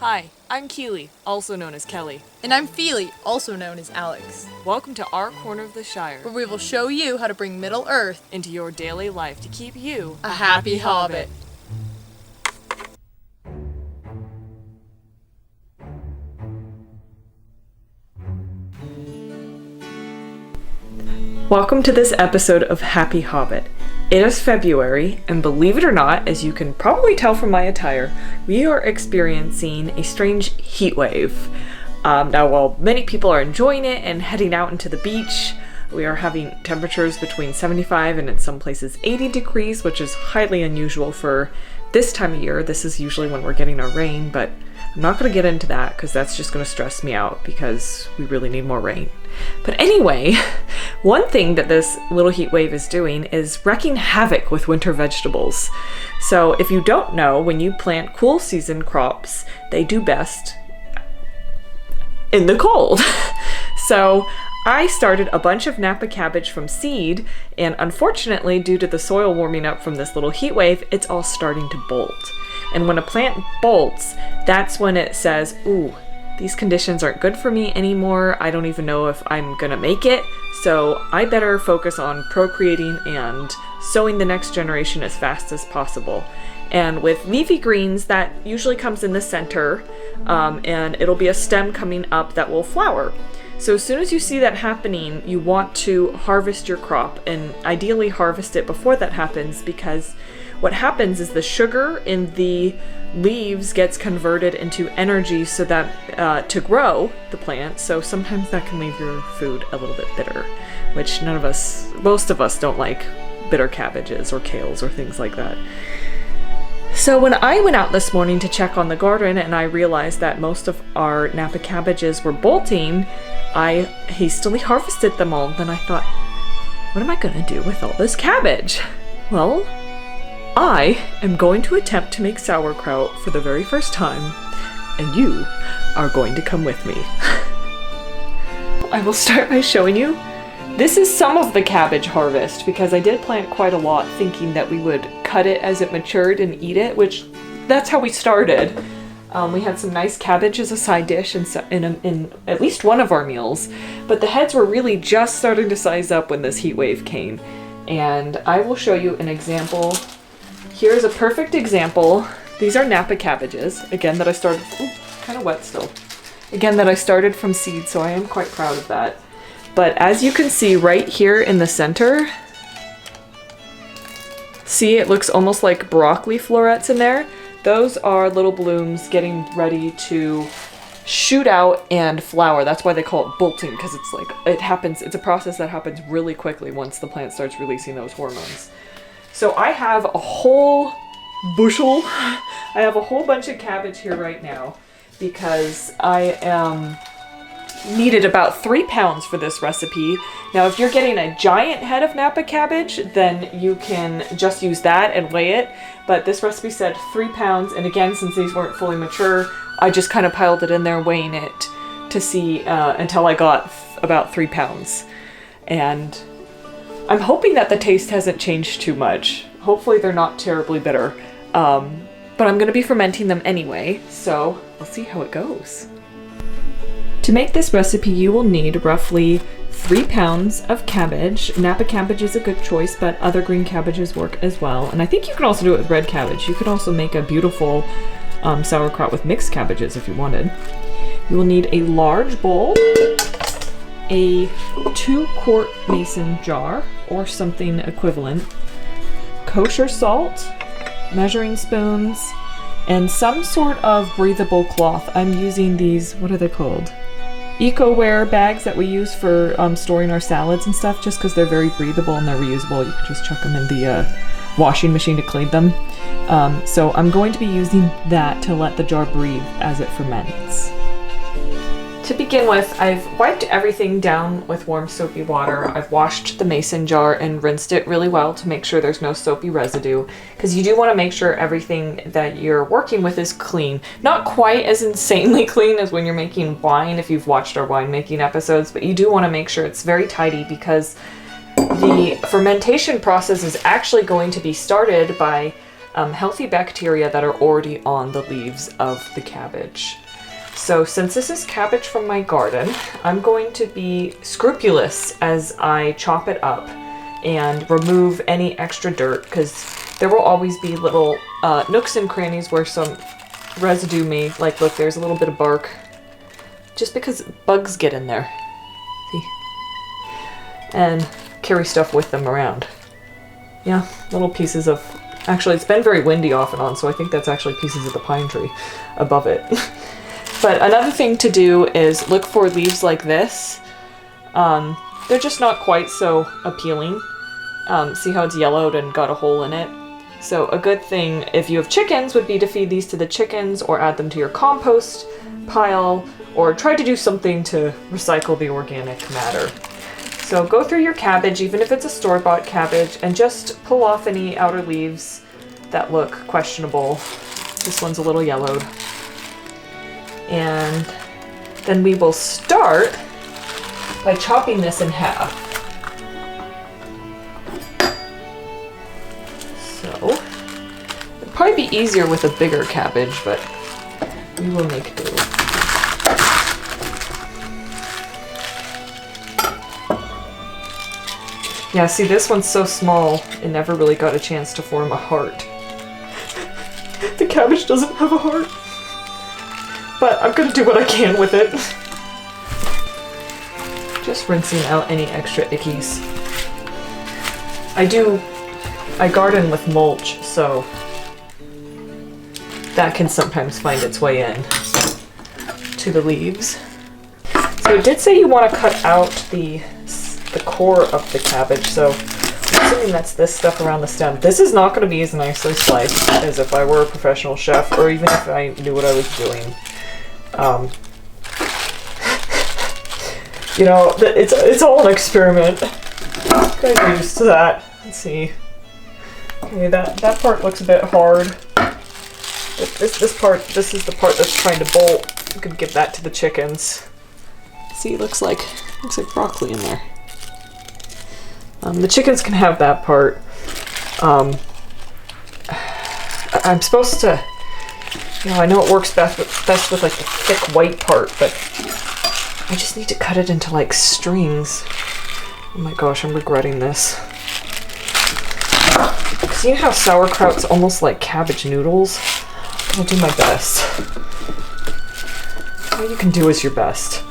Hi, I'm Kili, also known as Kelly. And I'm Feely, also known as Alex. Welcome to our corner of the Shire, Where we will show you how to bring Middle Earth into your daily life to keep you a happy hobbit. Welcome to this episode of Happy Hobbit. It is February, and believe it or not, as you can probably tell from my attire, we are experiencing a strange heat wave. Now, while many people are enjoying it and heading out into the beach, we are having temperatures between 75 and in some places 80 degrees, which is highly unusual for this time of year. This is usually when we're getting our rain, but I'm not going to get into that because that's just going to stress me out because we really need more rain. But anyway, one thing that this little heat wave is doing is wreaking havoc with winter vegetables. So if you don't know, when you plant cool season crops, they do best in the cold. So I started a bunch of Napa cabbage from seed, and unfortunately, due to the soil warming up from this little heat wave, it's all starting to bolt. And when a plant bolts, that's when it says, ooh, these conditions aren't good for me anymore. I don't even know if I'm gonna make it. So I better focus on procreating and sowing the next generation as fast as possible. And with leafy greens, that usually comes in the center, and it'll be a stem coming up that will flower. So as soon as you see that happening, you want to harvest your crop, and ideally harvest it before that happens, because what happens is the sugar in the leaves gets converted into energy so that to grow the plant. So sometimes that can leave your food a little bit bitter, which most of us don't like bitter cabbages or kales or things like that. So when I went out this morning to check on the garden and I realized that most of our Napa cabbages were bolting, I hastily harvested them all. Then I thought, what am I gonna do with all this cabbage? Well, I am going to attempt to make sauerkraut for the very first time, and you are going to come with me. I will start by showing you. This is some of the cabbage harvest, because I did plant quite a lot thinking that we would cut it as it matured and eat it, which that's how we started. We had some nice cabbage as a side dish in at least one of our meals, but the heads were really just starting to size up when this heat wave came. And I will show you an example. Here's a perfect example. These are Napa cabbages, again, that I started, kind of wet still. Again, that I started from seed, so I am quite proud of that. But as you can see right here in the center, see, it looks almost like broccoli florets in there. Those are little blooms getting ready to shoot out and flower. That's why they call it bolting, because it's a process that happens really quickly once the plant starts releasing those hormones. So I have a whole bushel, I have a whole bunch of cabbage here right now because I needed about 3 pounds for this recipe. Now, if you're getting a giant head of Napa cabbage, then you can just use that and weigh it. But this recipe said 3 pounds, and again, since these weren't fully mature, I just kind of piled it in there, weighing it to see until I got about 3 pounds. And I'm hoping that the taste hasn't changed too much. Hopefully they're not terribly bitter. But I'm going to be fermenting them anyway, so we'll see how it goes. To make this recipe, you will need roughly 3 pounds of cabbage. Napa cabbage is a good choice, but other green cabbages work as well. And I think you can also do it with red cabbage. You could also make a beautiful sauerkraut with mixed cabbages if you wanted. You will need a large bowl, a 2-quart mason jar or something equivalent, kosher salt, measuring spoons, and some sort of breathable cloth. I'm using these, what are they called? Eco-ware bags that we use for storing our salads and stuff, just because they're very breathable and they're reusable. You can just chuck them in the washing machine to clean them. So I'm going to be using that to let the jar breathe as it ferments. To begin with, I've wiped everything down with warm soapy water. I've washed the mason jar and rinsed it really well to make sure there's no soapy residue, because you do want to make sure everything that you're working with is clean. Not quite as insanely clean as when you're making wine, if you've watched our winemaking episodes, but you do want to make sure it's very tidy, because the fermentation process is actually going to be started by healthy bacteria that are already on the leaves of the cabbage. So since this is cabbage from my garden, I'm going to be scrupulous as I chop it up and remove any extra dirt, because there will always be little nooks and crannies where some residue may, like, look, there's a little bit of bark, just because bugs get in there, see, and carry stuff with them around. Yeah, little pieces of, actually it's been very windy off and on, so I think that's actually pieces of the pine tree above it. But another thing to do is look for leaves like this. They're just not quite so appealing. See how it's yellowed and got a hole in it? So a good thing if you have chickens would be to feed these to the chickens or add them to your compost pile or try to do something to recycle the organic matter. So go through your cabbage, even if it's a store-bought cabbage, and just pull off any outer leaves that look questionable. This one's a little yellowed. And then we will start by chopping this in half. So, it'd probably be easier with a bigger cabbage, but we will make do. Yeah, see, this one's so small, it never really got a chance to form a heart. The cabbage doesn't have a heart. But I'm gonna do what I can with it. Just rinsing out any extra ickies. I garden with mulch, so that can sometimes find its way in to the leaves. So it did say you want to cut out the core of the cabbage, so I'm assuming that's this stuff around the stem. This is not going to be as nicely sliced as if I were a professional chef, or even if I knew what I was doing. You know, it's all an experiment. You guys are used to that. Let's see. Okay, that part looks a bit hard. This part, this is the part that's trying to bolt. You could give that to the chickens. See, looks like broccoli in there. The chickens can have that part. I'm supposed to, you know, I know it works best with like the thick white part, but I just need to cut it into like strings. Oh my gosh, I'm regretting this. Because you know how sauerkraut's almost like cabbage noodles? I'll do my best. All you can do is your best.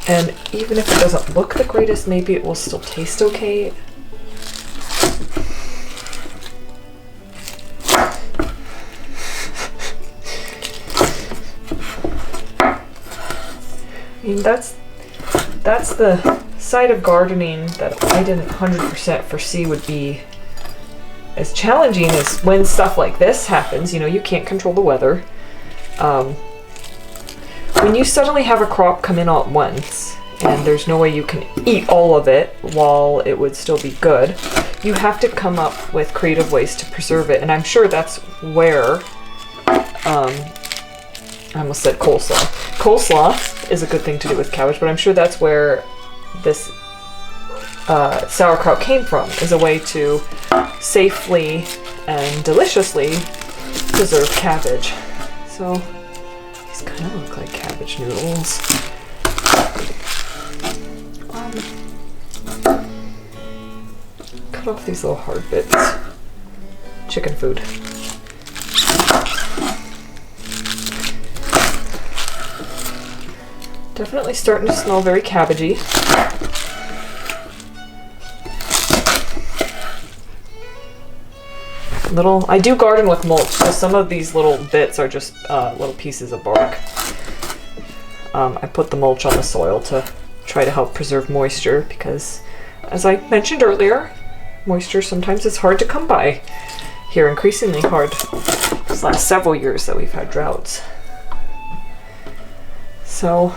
And even if it doesn't look the greatest, maybe it will still taste okay. I mean, that's the side of gardening that I didn't 100% foresee would be as challenging as when stuff like this happens. You know, you can't control the weather. When you suddenly have a crop come in all at once, and there's no way you can eat all of it while it would still be good, you have to come up with creative ways to preserve it. And I'm sure that's where, I almost said coleslaw. Coleslaw is a good thing to do with cabbage, but I'm sure that's where this sauerkraut came from, is a way to safely and deliciously preserve cabbage. So these kind of look like cabbage noodles. Cut off these little hard bits. Chicken food. Definitely starting to smell very cabbagey. I do garden with mulch, so some of these little bits are just little pieces of bark. I put the mulch on the soil to try to help preserve moisture because, as I mentioned earlier, moisture sometimes is hard to come by. Here, increasingly hard these last several years that we've had droughts. So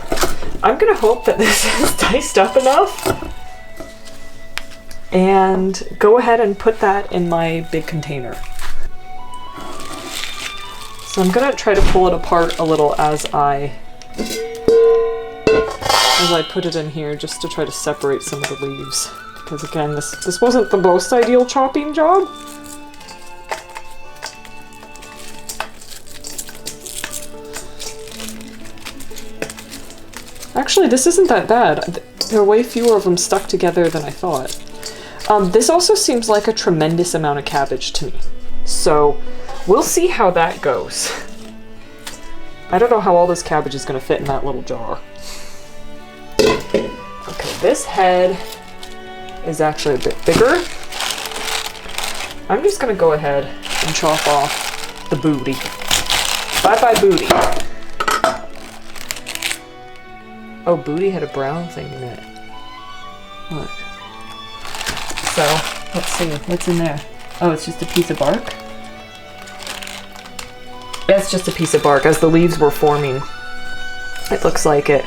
I'm gonna hope that this is diced up enough and go ahead and put that in my big container. So I'm gonna try to pull it apart a little as I put it in here, just to try to separate some of the leaves. Because again, this wasn't the most ideal chopping job. Actually, this isn't that bad. There are way fewer of them stuck together than I thought. This also seems like a tremendous amount of cabbage to me. So we'll see how that goes. I don't know how all this cabbage is going to fit in that little jar. Okay, this head is actually a bit bigger. I'm just going to go ahead and chop off the booty. Bye-bye booty. Oh, booty had a brown thing in it. Look. So, let's see. What's in there? Oh, it's just a piece of bark? Yeah, it's just a piece of bark. As the leaves were forming, it looks like it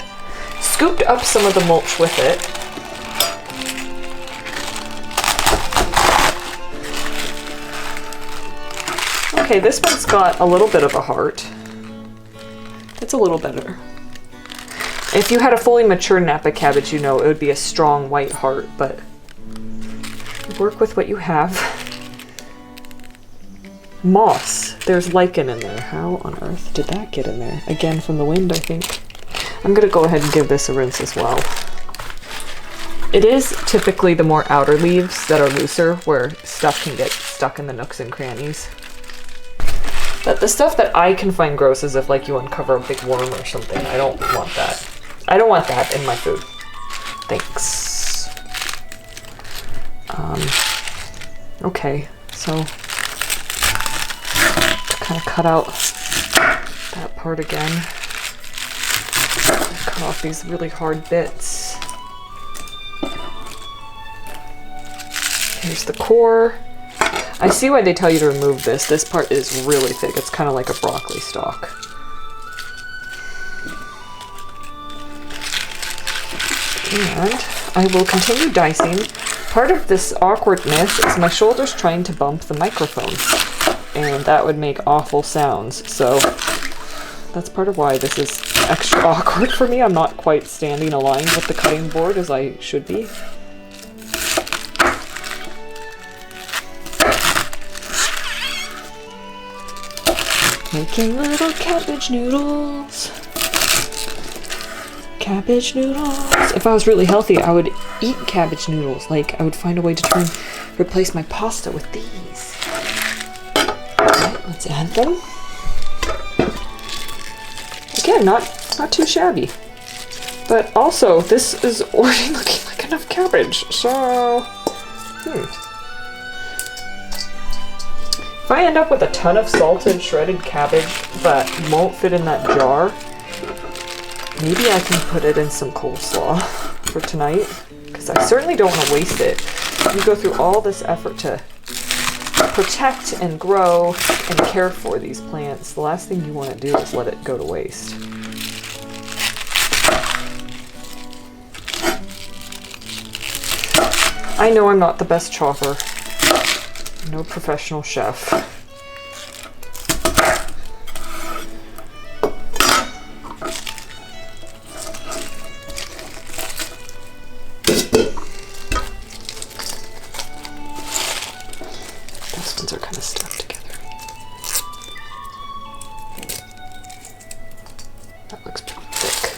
scooped up some of the mulch with it. Okay, this one's got a little bit of a heart. It's a little better. If you had a fully mature Napa cabbage, you know it would be a strong white heart, but work with what you have. Moss. There's lichen in there. How on earth did that get in there? Again, from the wind, I think. I'm gonna go ahead and give this a rinse as well. It is typically the more outer leaves that are looser where stuff can get stuck in the nooks and crannies. But the stuff that I can find gross is if like you uncover a big worm or something. I don't want that. I don't want that in my food. Thanks. Okay, so kind of cut out that part again. Cut off these really hard bits. Here's the core. I see why they tell you to remove this. This part is really thick. It's kind of like a broccoli stalk. And I will continue dicing. Part of this awkwardness is my shoulder's trying to bump the microphone, and that would make awful sounds. So that's part of why this is extra awkward for me. I'm not quite standing aligned with the cutting board as I should be. Making little cabbage noodles. Cabbage noodles. If I was really healthy, I would eat cabbage noodles. Like, I would find a way to replace my pasta with these. Alright, let's add them. Again, not too shabby. But also, this is already looking like enough cabbage. So, If I end up with a ton of salted shredded cabbage but won't fit in that jar, maybe I can put it in some coleslaw for tonight, because I certainly don't want to waste it. You go through all this effort to protect and grow and care for these plants. The last thing you want to do is let it go to waste. I know I'm not the best chopper. No professional chef. Those ones are kind of stuck together. That looks pretty thick.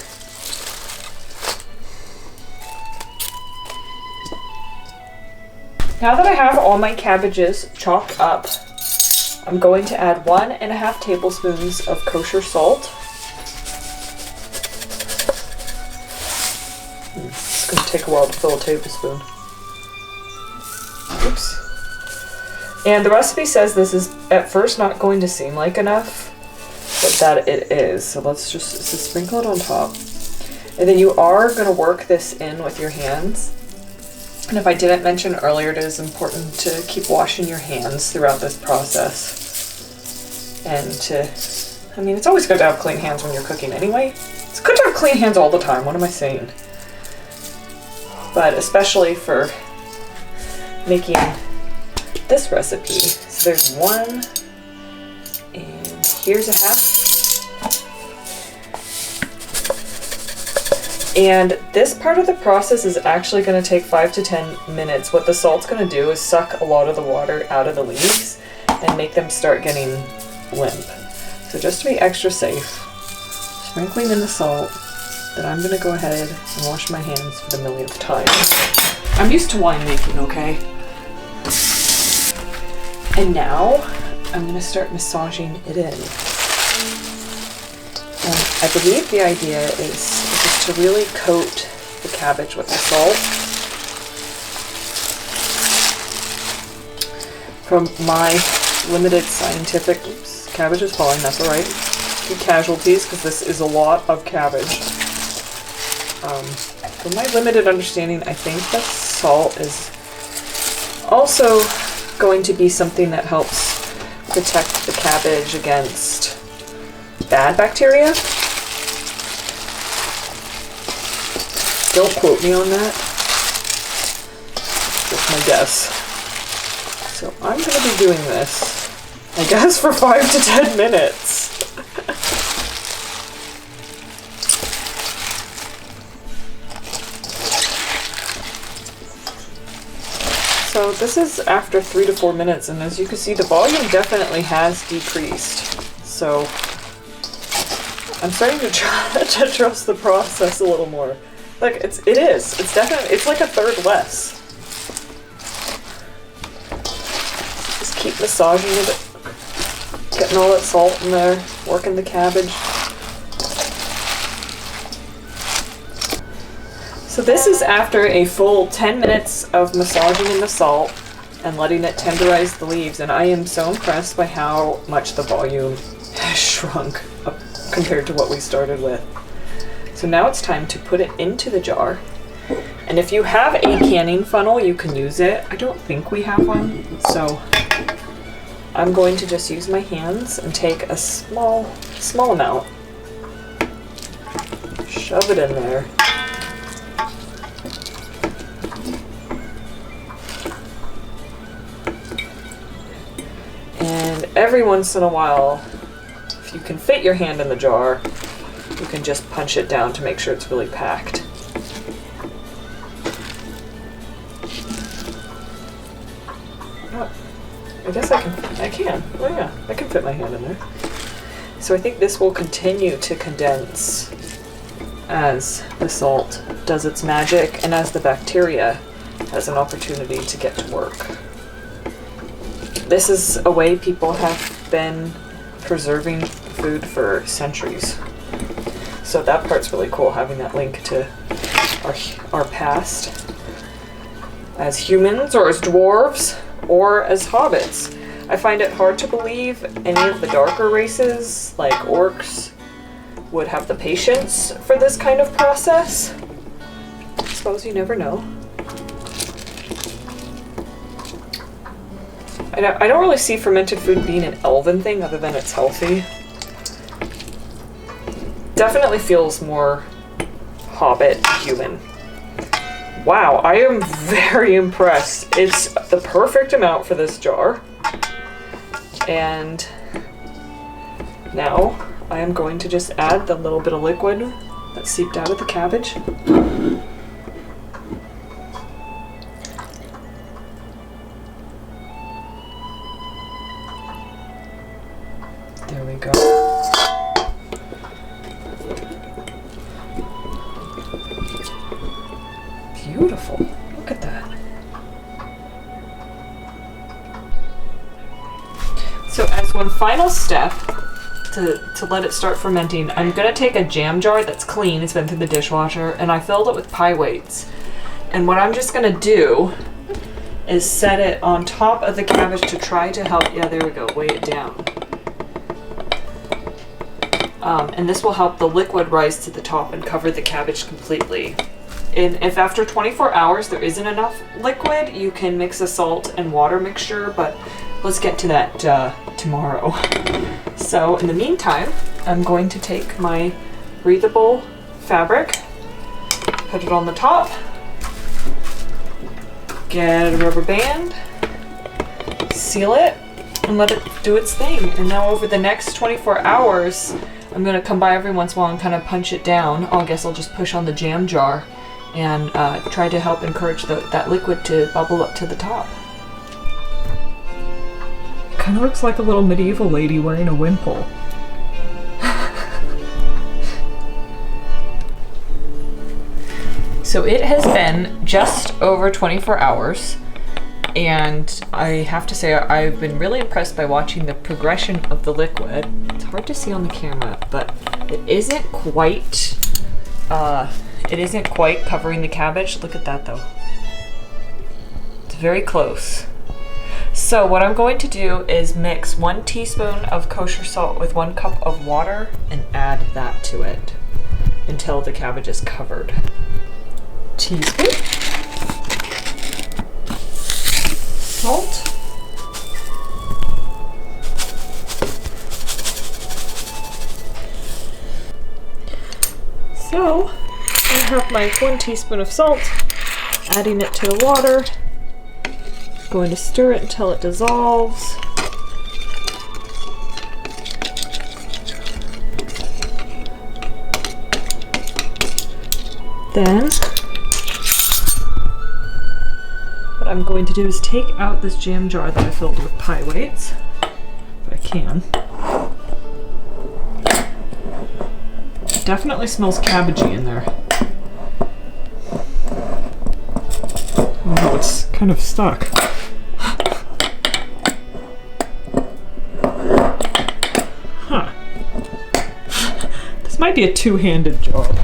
Now that I have all my cabbages chopped up, I'm going to add 1.5 tablespoons of kosher salt. It's going to take a while to fill a tablespoon. Oops. And the recipe says this is at first not going to seem like enough, but that it is. So let's just sprinkle it on top. And then you are going to work this in with your hands. And if I didn't mention earlier, it is important to keep washing your hands throughout this process. And I mean, it's always good to have clean hands when you're cooking anyway. It's good to have clean hands all the time, what am I saying? But especially for making this recipe. So there's 1, and here's 1/2. And this part of the process is actually going to take 5 to 10 minutes. What the salt's going to do is suck a lot of the water out of the leaves and make them start getting limp. So just to be extra safe, sprinkling in the salt. that I'm gonna go ahead and wash my hands for the millionth time. I'm used to winemaking, okay? And now I'm gonna start massaging it in. And I believe the idea is just to really coat the cabbage with the salt. From my limited scientific, oops, cabbage is falling, that's alright. Few casualties because this is a lot of cabbage. From my limited understanding, I think that salt is also going to be something that helps protect the cabbage against bad bacteria. Don't quote me on that. Just my guess. So I'm going to be doing this, I guess, for 5 to 10 minutes. So this is after 3 to 4 minutes, and as you can see, the volume definitely has decreased. So I'm starting to try to trust the process a little more. Like it's definitely, it's like a third less. Just keep massaging it, getting all that salt in there, working the cabbage. So this is after a full 10 minutes of massaging in the salt and letting it tenderize the leaves, and I am so impressed by how much the volume has shrunk up compared to what we started with. So now it's time to put it into the jar. And if you have a canning funnel, you can use it. I don't think we have one, so I'm going to just use my hands and take a small amount. Shove it in there. And every once in a while, if you can fit your hand in the jar, you can just punch it down to make sure it's really packed. Oh, I guess I can. Oh yeah, I can fit my hand in there. So I think this will continue to condense as the salt does its magic and as the bacteria has an opportunity to get to work. This is a way people have been preserving food for centuries. So that part's really cool, having that link to our past as humans or as dwarves or as hobbits. I find it hard to believe any of the darker races, like orcs, would have the patience for this kind of process. I suppose you never know. I don't really see fermented food being an elven thing other than it's healthy. Definitely feels more Hobbit human. Wow, I am very impressed. It's the perfect amount for this jar. And now I am going to just add the little bit of liquid that seeped out of the cabbage. There we go. Beautiful. Look at that. So as one final step to let it start fermenting, I'm going to take a jam jar that's clean, it's been through the dishwasher, and I filled it with pie weights. And what I'm just going to do is set it on top of the cabbage to try to help, yeah, there we go, weigh it down. And this will help the liquid rise to the top and cover the cabbage completely. And if after 24 hours there isn't enough liquid, you can mix a salt and water mixture, but let's get to that tomorrow. So in the meantime, I'm going to take my breathable fabric, put it on the top, get a rubber band, seal it, and let it do its thing. And now over the next 24 hours, I'm going to come by every once in a while and kind of punch it down. I guess I'll just push on the jam jar and try to help encourage that liquid to bubble up to the top. Kind of looks like a little medieval lady wearing a wimple. So it has been just over 24 hours, and I have to say I've been really impressed by watching the progression of the liquid. It's hard to see on the camera, but it isn't quite covering the cabbage. Look at that though. It's very close. So what I'm going to do is mix 1 teaspoon of kosher salt with 1 cup of water and add that to it until the cabbage is covered. Teaspoon. Salt. So I have my 1 teaspoon of salt, adding it to the water. Going to stir it until it dissolves. Then what I'm going to do is take out this jam jar that I filled with pie weights, if I can. It definitely smells cabbagey in there. Oh no, it's kind of stuck. Huh. This might be a two-handed job.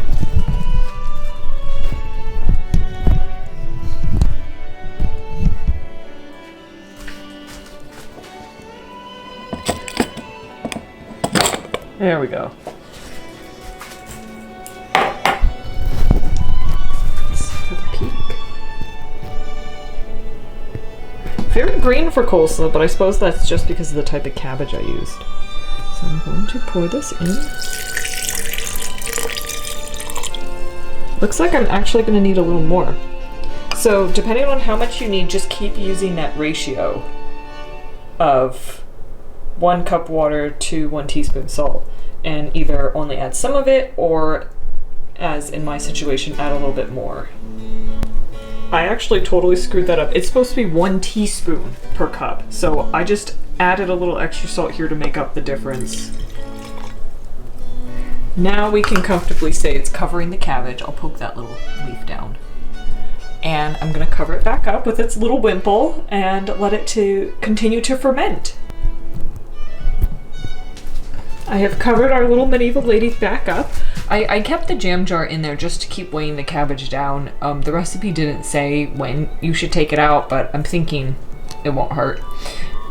There we go. Let's have a peek. Very green for coleslaw, but I suppose that's just because of the type of cabbage I used. So I'm going to pour this in. Looks like I'm actually going to need a little more. So depending on how much you need, just keep using that ratio of 1 cup water to 1 teaspoon salt, and either only add some of it or, as in my situation, add a little bit more. I actually totally screwed that up. It's supposed to be 1 teaspoon per cup, so I just added a little extra salt here to make up the difference. Now we can comfortably say it's covering the cabbage. I'll poke that little leaf down. And I'm gonna cover it back up with its little wimple and let it to continue to ferment. I have covered our little medieval lady back up. I kept the jam jar in there just to keep weighing the cabbage down. The recipe didn't say when you should take it out, but I'm thinking it won't hurt.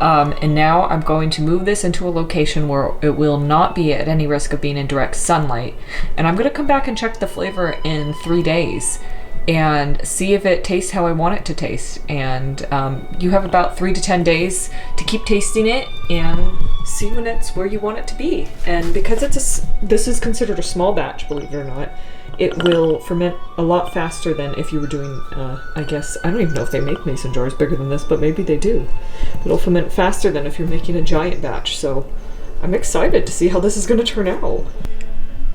And now I'm going to move this into a location where it will not be at any risk of being in direct sunlight. And I'm gonna come back and check the flavor in 3 days and see if it tastes how I want it to taste. And you have about 3 to 10 days to keep tasting it and see when it's where you want it to be. And because this is considered a small batch, believe it or not, it will ferment a lot faster than if you were doing, I guess, I don't even know if they make mason jars bigger than this, but maybe they do. It'll ferment faster than if you're making a giant batch. So I'm excited to see how this is gonna turn out.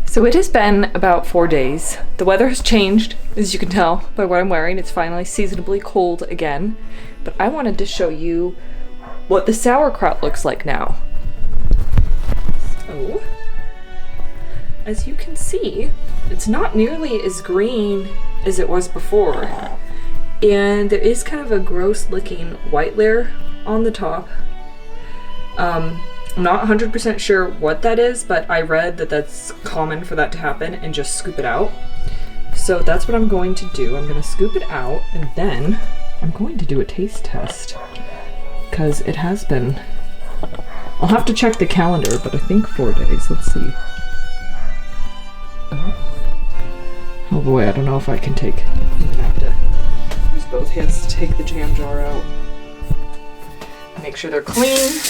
So it has been about 4 days. The weather has changed, as you can tell by what I'm wearing. It's finally seasonably cold again. But I wanted to show you what the sauerkraut looks like now. So, as you can see, it's not nearly as green as it was before. And there is kind of a gross looking white layer on the top. I'm not 100% sure what that is, but I read that that's common for that to happen, and just scoop it out. So that's what I'm going to do. I'm going to scoop it out, and then I'm going to do a taste test, because it has been, I'll have to check the calendar, but I think 4 days. Let's see. Oh boy, I don't know if I can take, I'm going to have to use both hands to take the jam jar out. Make sure they're clean.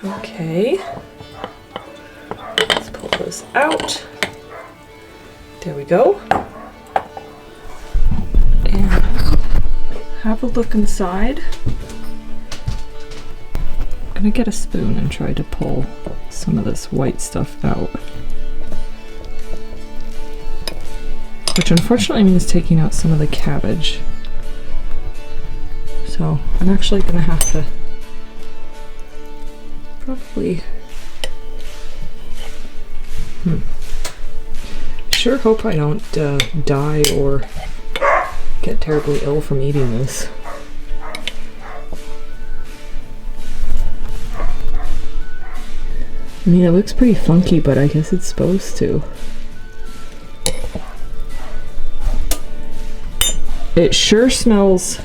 Okay, let's pull this out. There we go. And have a look inside. I'm gonna get a spoon and try to pull some of this white stuff out. Which unfortunately means taking out some of the cabbage. So I'm actually gonna have to probably Sure hope I don't die or get terribly ill from eating this. I mean, it looks pretty funky, but I guess it's supposed to. It sure smells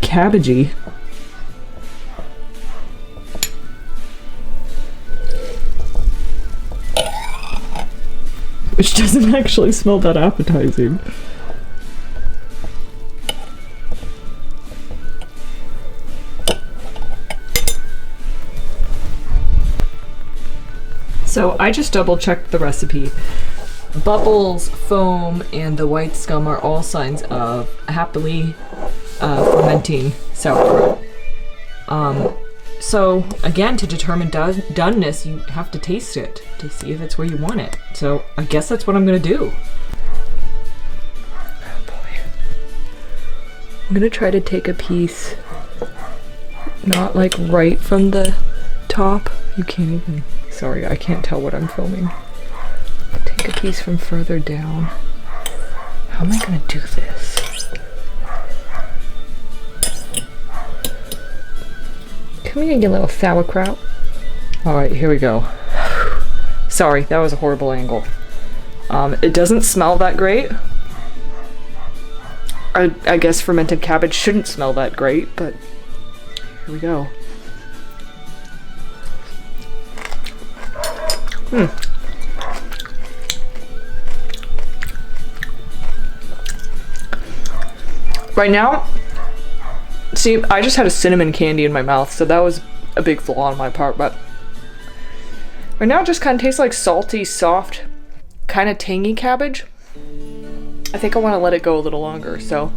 cabbagey. Which doesn't actually smell that appetizing. So I just double checked the recipe. Bubbles, foam, and the white scum are all signs of happily fermenting sauerkraut. So again, to determine doneness, you have to taste it to see if it's where you want it. So I guess that's what I'm gonna do. Oh boy. I'm gonna try to take a piece, not like right from the top. You can't even, sorry, I can't tell what I'm filming. Take a piece from further down. How am I gonna do this? Come here, you little sauerkraut. Alright, here we go. Sorry, that was a horrible angle. It doesn't smell that great. I guess fermented cabbage shouldn't smell that great, but here we go. Right now, see, I just had a cinnamon candy in my mouth, so that was a big flaw on my part, but right now it just kind of tastes like salty, soft, kind of tangy cabbage. I think I want to let it go a little longer, so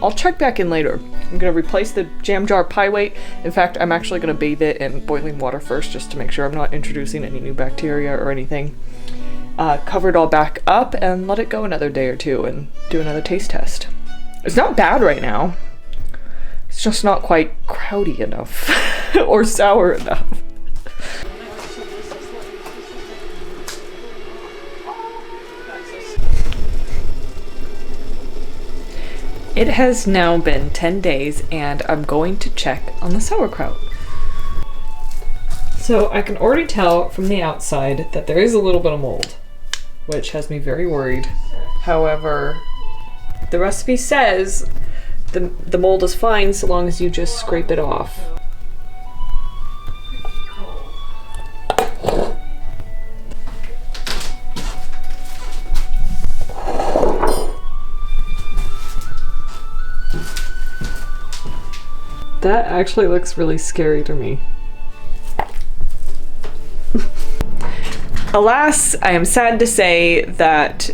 I'll check back in later. I'm going to replace the jam jar pie weight. In fact, I'm actually going to bathe it in boiling water first just to make sure I'm not introducing any new bacteria or anything. Cover it all back up and let it go another day or two and do another taste test. It's not bad right now. It's just not quite crowdy enough or sour enough. It has now been 10 days and I'm going to check on the sauerkraut. So I can already tell from the outside that there is a little bit of mold, which has me very worried. However, the recipe says the mold is fine so long as you just scrape it off. That actually looks really scary to me. Alas, I am sad to say that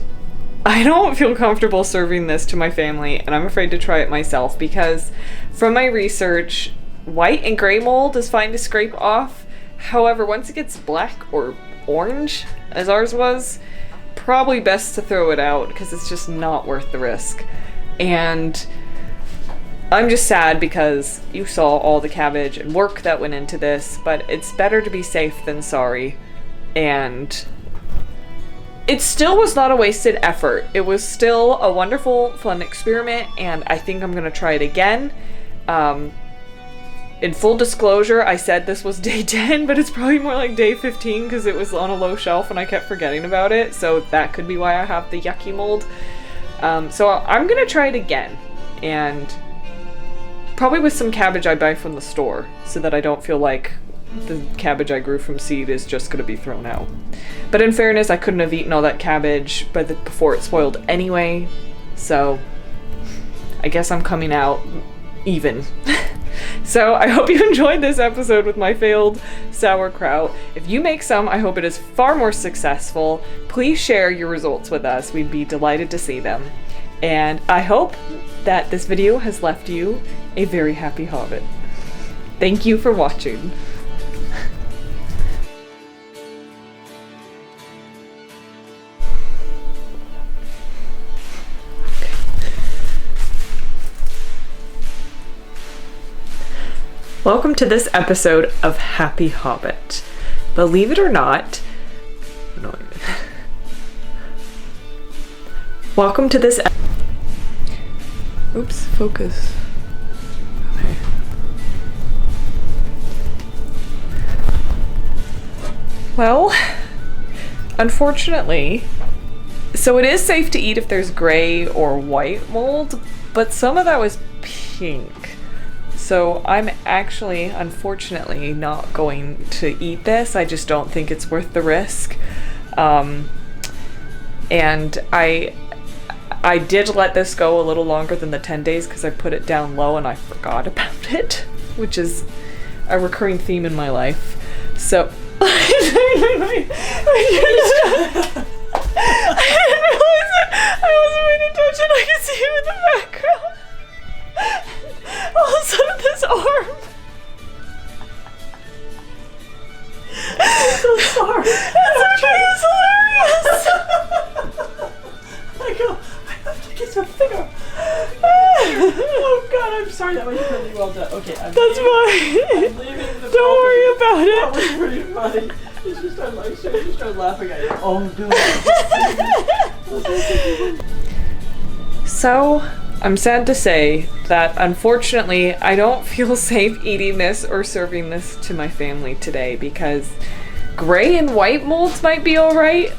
I don't feel comfortable serving this to my family, and I'm afraid to try it myself because from my research, white and gray mold is fine to scrape off. However, once it gets black or orange, as ours was, probably best to throw it out because it's just not worth the risk. And I'm just sad because you saw all the cabbage and work that went into this, but it's better to be safe than sorry. And it still was not a wasted effort. It was still a wonderful, fun experiment, and I think I'm gonna try it again. In full disclosure, I said this was day 10, but it's probably more like day 15 because it was on a low shelf and I kept forgetting about it, so that could be why I have the yucky mold. So I'm gonna try it again, and probably with some cabbage I buy from the store so that I don't feel like the cabbage I grew from seed is just going to be thrown out. But in fairness, I couldn't have eaten all that cabbage before it spoiled anyway, so I guess I'm coming out even. So I hope you enjoyed this episode with my failed sauerkraut. If you make some, I hope it is far more successful. Please share your results with us. We'd be delighted to see them. And I hope that this video has left you a very happy Hobbit. Thank you for watching. Welcome to this episode of Happy Hobbit. Believe it or not, no, Welcome to this. Oops, focus. Okay. Well, unfortunately, so it is safe to eat if there's gray or white mold, but some of that was pink. So I'm actually, unfortunately, not going to eat this. I just don't think it's worth the risk. And I did let this go a little longer than the 10 days because I put it down low and I forgot about it, which is a recurring theme in my life. So I didn't realize it. I wasn't paying attention. I could see him in the background. All of a sudden, this arm. I'm so sorry. It's okay. It's hilarious. I go, I have to get some finger. Oh God, I'm sorry. That was really well done. Okay, That's fine. I'm leaving the Don't worry about it. That was pretty funny. She started laughing at you. Oh no. So, I'm sad to say that unfortunately I don't feel safe eating this or serving this to my family today because gray and white molds might be alright,